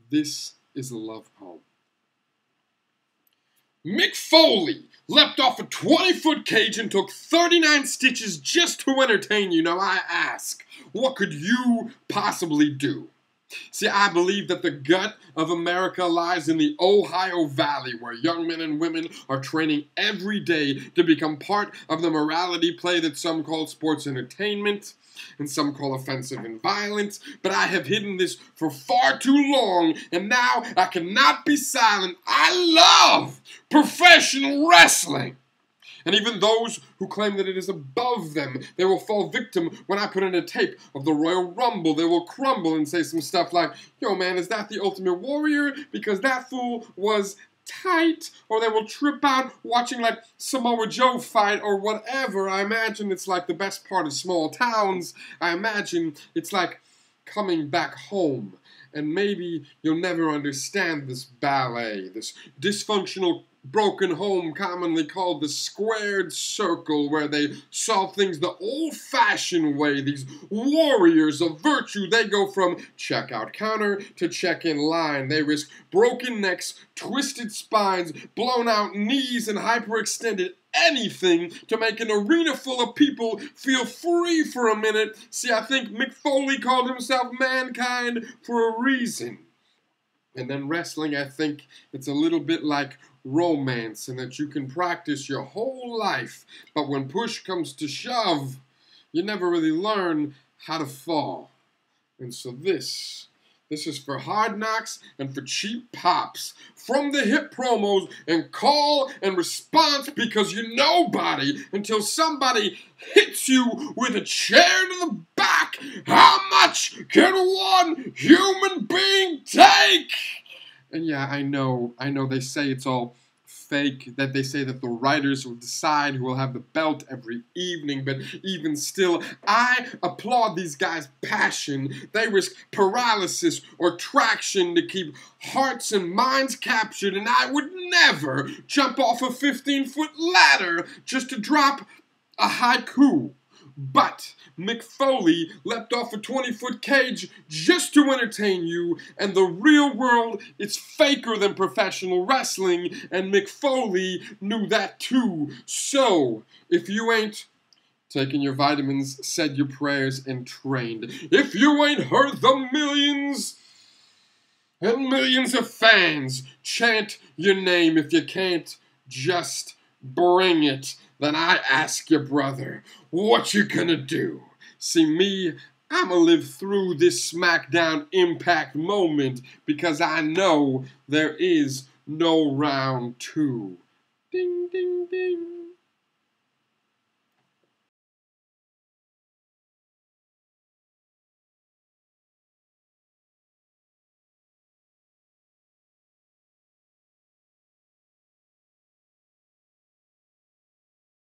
This is a love poem. Mick Foley leapt off a 20-foot cage and took 39 stitches just to entertain you. Now I ask, what could you possibly do? See, I believe that the gut of America lies in the Ohio Valley, where young men and women are training every day to become part of the morality play that some call sports entertainment and some call offensive and violent. But I have hidden this for far too long, and now I cannot be silent. I love professional wrestling. And even those who claim that it is above them, they will fall victim when I put in a tape of the Royal Rumble. They will crumble and say some stuff like, yo man, is that the Ultimate Warrior? Because that fool was tight. Or they will trip out watching like Samoa Joe fight or whatever. I imagine it's like the best part of small towns. I imagine it's like coming back home. And maybe you'll never understand this ballet, this dysfunctional broken home commonly called the squared circle, where they solve things the old-fashioned way. These warriors of virtue, they go from checkout counter to check-in line. They risk broken necks, twisted spines, blown out knees, and hyperextended anything to make an arena full of people feel free for a minute. See, I think Mick Foley called himself mankind for a reason. And then wrestling, I think it's a little bit like romance, in that you can practice your whole life, but when push comes to shove, you never really learn how to fall. And so this is for hard knocks and for cheap pops. From the hip promos and call and response, because you're nobody until somebody hits you with a chair to the back. How much can one human being take? And yeah, I know they say it's all fake, that they say that the writers will decide who will have the belt every evening, but even still, I applaud these guys' passion. They risk paralysis or traction to keep hearts and minds captured, and I would never jump off a 15-foot ladder just to drop a haiku. But Mick Foley leapt off a 20-foot cage just to entertain you, and the real world is faker than professional wrestling, and Mick Foley knew that too. So, if you ain't taken your vitamins, said your prayers, and trained, if you ain't heard the millions and millions of fans chant your name, if you can't just bring it, then I ask you, brother, what you gonna do? See, me, I'ma live through this SmackDown Impact moment, because I know there is no round two. Ding, ding, ding.